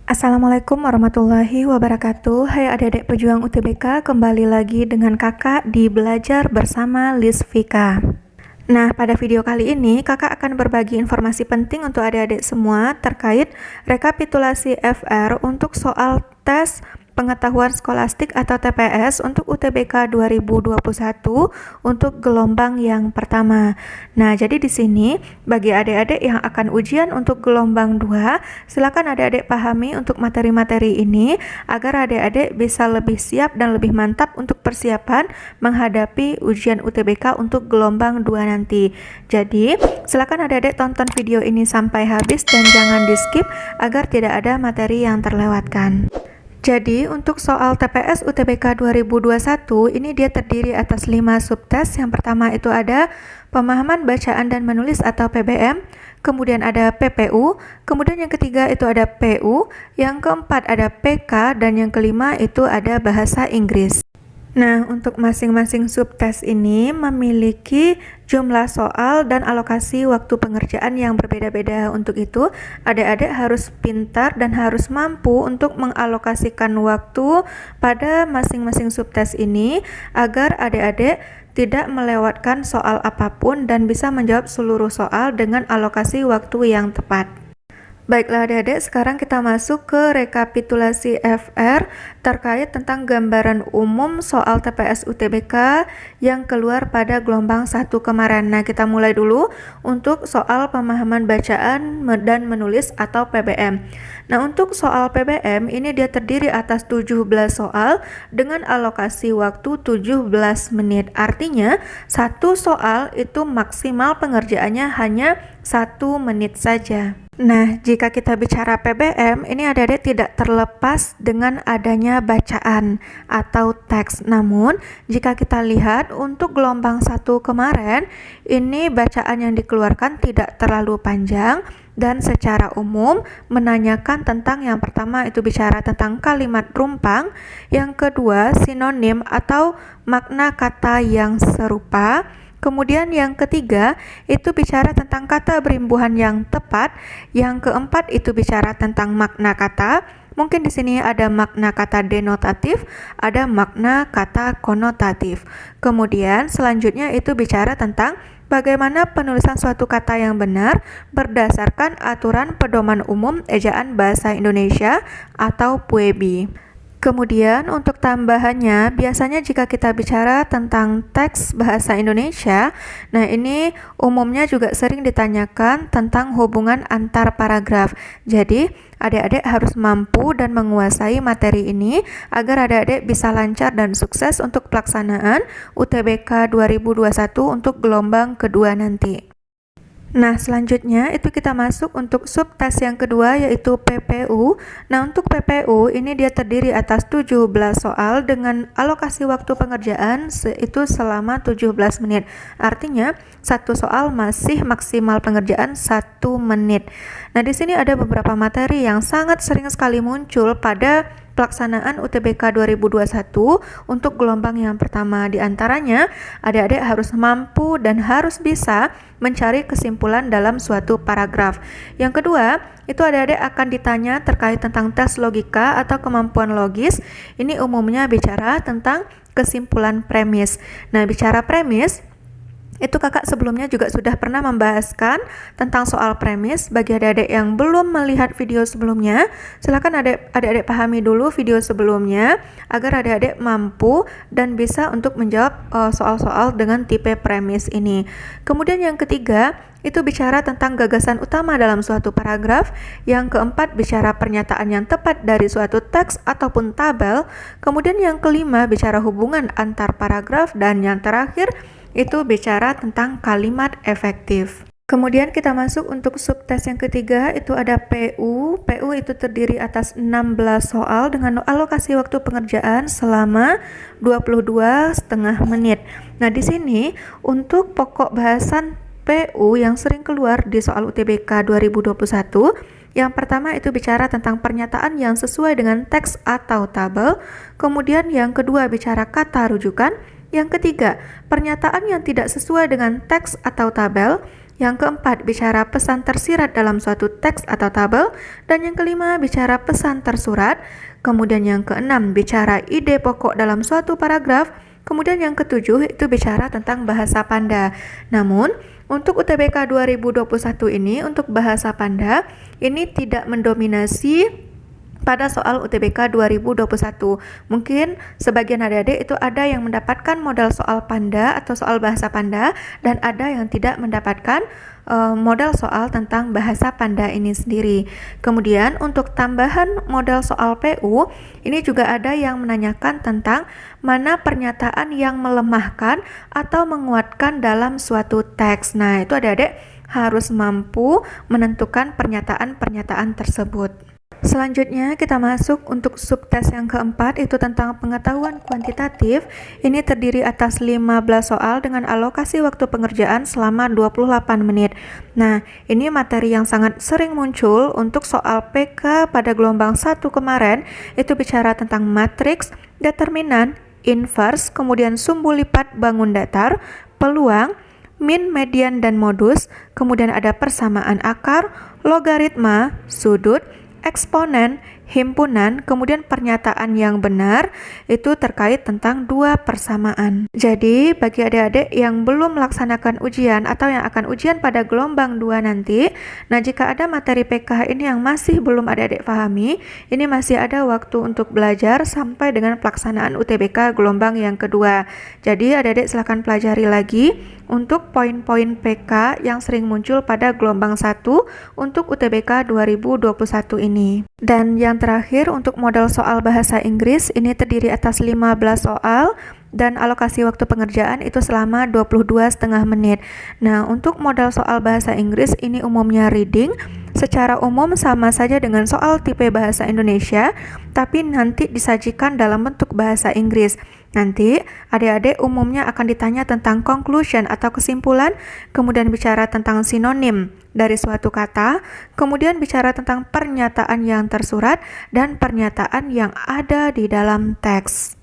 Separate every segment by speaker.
Speaker 1: Assalamualaikum warahmatullahi wabarakatuh. Hai adik-adik pejuang UTBK, kembali lagi dengan kakak di Belajar Bersama Lisvika. Nah, pada video kali ini kakak akan berbagi informasi penting untuk adik-adik semua terkait rekapitulasi FR untuk soal tes pengetahuan skolastik atau TPS untuk UTBK 2021 untuk gelombang yang pertama. Nah, jadi di sini bagi adik-adik yang akan ujian untuk gelombang 2, silakan adik-adik pahami untuk materi-materi ini agar adik-adik bisa lebih siap dan lebih mantap untuk persiapan menghadapi ujian UTBK untuk gelombang 2 nanti. Jadi, silakan adik-adik tonton video ini sampai habis dan jangan di-skip agar tidak ada materi yang terlewatkan. Jadi, untuk soal TPS UTBK 2021, ini dia terdiri atas 5 subtes. Yang pertama itu ada pemahaman bacaan dan menulis atau PBM, kemudian ada PPU, kemudian yang ketiga itu ada PU, yang keempat ada PK, dan yang kelima itu ada bahasa Inggris. Nah, untuk masing-masing subtes ini memiliki jumlah soal dan alokasi waktu pengerjaan yang berbeda-beda. Untuk itu, adik-adik harus pintar dan harus mampu untuk mengalokasikan waktu pada masing-masing subtes ini agar adik-adik tidak melewatkan soal apapun dan bisa menjawab seluruh soal dengan alokasi waktu yang tepat. Baiklah adik-adik, sekarang kita masuk ke rekapitulasi FR terkait tentang gambaran umum soal TPS UTBK yang keluar pada gelombang 1 kemarin. Nah, kita mulai dulu untuk soal pemahaman bacaan dan menulis atau PBM. Nah, untuk soal PBM ini dia terdiri atas 17 soal dengan alokasi waktu 17 menit. Artinya, satu soal itu maksimal pengerjaannya hanya 1 menit saja. Nah, jika kita bicara PBM, ini adik-adik tidak terlepas dengan adanya bacaan atau teks. Namun, jika kita lihat untuk gelombang 1 kemarin, ini bacaan yang dikeluarkan tidak terlalu panjang dan secara umum menanyakan tentang yang pertama itu bicara tentang kalimat rumpang, yang kedua sinonim atau makna kata yang serupa. Kemudian yang ketiga itu bicara tentang kata berimbuhan yang tepat. Yang keempat itu bicara tentang makna kata. Mungkin di sini ada makna kata denotatif, ada makna kata konotatif. Kemudian selanjutnya itu bicara tentang bagaimana penulisan suatu kata yang benar berdasarkan aturan pedoman umum ejaan bahasa Indonesia atau PUEB. Kemudian untuk tambahannya, biasanya jika kita bicara tentang teks bahasa Indonesia, nah ini umumnya juga sering ditanyakan tentang hubungan antar paragraf. Jadi, adik-adik harus mampu dan menguasai materi ini agar adik-adik bisa lancar dan sukses untuk pelaksanaan UTBK 2021 untuk gelombang kedua nanti. Nah, selanjutnya itu kita masuk untuk subtes yang kedua yaitu PPU. Nah, untuk PPU ini dia terdiri atas 17 soal dengan alokasi waktu pengerjaan itu selama 17 menit. Artinya, satu soal masih maksimal pengerjaan 1 menit. Nah, di sini ada beberapa materi yang sangat sering sekali muncul pada pelaksanaan UTBK 2021 untuk gelombang yang pertama. Di antaranya, adik-adik harus mampu dan harus bisa mencari kesimpulan dalam suatu paragraf. Yang kedua, itu adik-adik akan ditanya terkait tentang tes logika atau kemampuan logis. Ini umumnya bicara tentang kesimpulan premis. Nah, bicara premis, itu kakak sebelumnya juga sudah pernah membahaskan tentang soal premis. Bagi adik-adik yang belum melihat video sebelumnya, silakan adik-adik pahami dulu video sebelumnya agar adik-adik mampu dan bisa untuk menjawab soal-soal dengan tipe premis ini. Kemudian yang ketiga, itu bicara tentang gagasan utama dalam suatu paragraf. Yang keempat, bicara pernyataan yang tepat dari suatu teks ataupun tabel. Kemudian yang kelima, bicara hubungan antar paragraf. Dan yang terakhir, itu bicara tentang kalimat efektif. Kemudian kita masuk untuk subtes yang ketiga, itu ada PU. PU itu terdiri atas 16 soal dengan alokasi waktu pengerjaan selama 22,5 menit. Nah, di sini untuk pokok bahasan PU yang sering keluar di soal UTBK 2021, yang pertama itu bicara tentang pernyataan yang sesuai dengan teks atau tabel. Kemudian yang kedua bicara kata rujukan. Yang ketiga, pernyataan yang tidak sesuai dengan teks atau tabel. Yang keempat, bicara pesan tersirat dalam suatu teks atau tabel. Dan yang kelima, bicara pesan tersurat. Kemudian yang keenam, bicara ide pokok dalam suatu paragraf. Kemudian yang ketujuh, itu bicara tentang bahasa Panda. Namun, untuk UTBK 2021 ini, untuk bahasa Panda, ini tidak mendominasi pada soal UTBK 2021. Mungkin sebagian adik-adik itu ada yang mendapatkan modal soal Panda atau soal bahasa Panda, dan ada yang tidak mendapatkan modal soal tentang bahasa Panda ini sendiri. Kemudian untuk tambahan modal soal PU, ini juga ada yang menanyakan tentang mana pernyataan yang melemahkan atau menguatkan dalam suatu teks. Nah, itu adik-adik harus mampu menentukan pernyataan-pernyataan tersebut. Selanjutnya kita masuk untuk subtes yang keempat, itu tentang pengetahuan kuantitatif. Ini terdiri atas 15 soal dengan alokasi waktu pengerjaan selama 28 menit. Nah, ini materi yang sangat sering muncul untuk soal PK pada gelombang 1 kemarin, itu bicara tentang matriks, determinan, inverse, kemudian sumbu lipat bangun datar, peluang, min, median, dan modus, kemudian ada persamaan akar, logaritma, sudut, eksponen, himpunan, kemudian pernyataan yang benar itu terkait tentang dua persamaan. Jadi bagi adik-adik yang belum melaksanakan ujian atau yang akan ujian pada gelombang 2 nanti, nah jika ada materi PK ini yang masih belum adik-adik pahami, ini masih ada waktu untuk belajar sampai dengan pelaksanaan UTBK gelombang yang kedua. Jadi adik-adik silahkan pelajari lagi untuk poin-poin PK yang sering muncul pada gelombang 1 untuk UTBK 2021 ini. Dan yang terakhir untuk modal soal bahasa Inggris, ini terdiri atas 15 soal dan alokasi waktu pengerjaan itu selama 22,5 menit. Nah, untuk modal soal bahasa Inggris ini umumnya reading, secara umum sama saja dengan soal tipe bahasa Indonesia, tapi nanti disajikan dalam bentuk bahasa Inggris. Nanti adik-adik umumnya akan ditanya tentang conclusion atau kesimpulan, kemudian bicara tentang sinonim dari suatu kata, kemudian bicara tentang pernyataan yang tersurat dan pernyataan yang ada di dalam teks.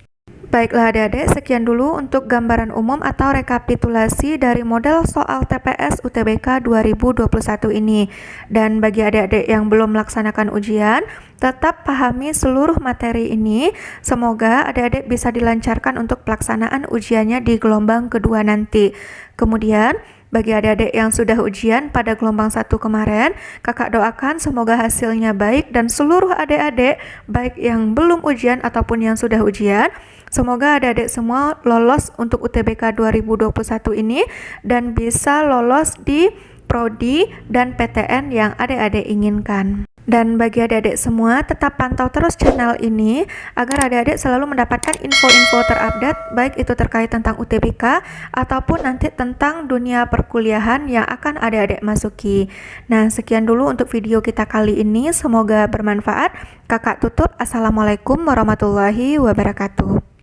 Speaker 1: Baiklah adik-adik, sekian dulu untuk gambaran umum atau rekapitulasi dari model soal TPS UTBK 2021 ini. Dan bagi adik-adik yang belum melaksanakan ujian, tetap pahami seluruh materi ini. Semoga adik-adik bisa dilancarkan untuk pelaksanaan ujiannya di gelombang kedua nanti. Kemudian, bagi adik-adik yang sudah ujian pada gelombang 1 kemarin, kakak doakan semoga hasilnya baik dan seluruh adik-adik, baik yang belum ujian ataupun yang sudah ujian, semoga adik-adik semua lolos untuk UTBK 2021 ini dan bisa lolos di prodi dan PTN yang adik-adik inginkan. Dan bagi adik-adik semua, tetap pantau terus channel ini agar adik-adik selalu mendapatkan info-info terupdate, baik itu terkait tentang UTBK ataupun nanti tentang dunia perkuliahan yang akan adik-adik masuki. Nah, sekian dulu untuk video kita kali ini, semoga bermanfaat. Kakak tutup, Assalamualaikum warahmatullahi wabarakatuh.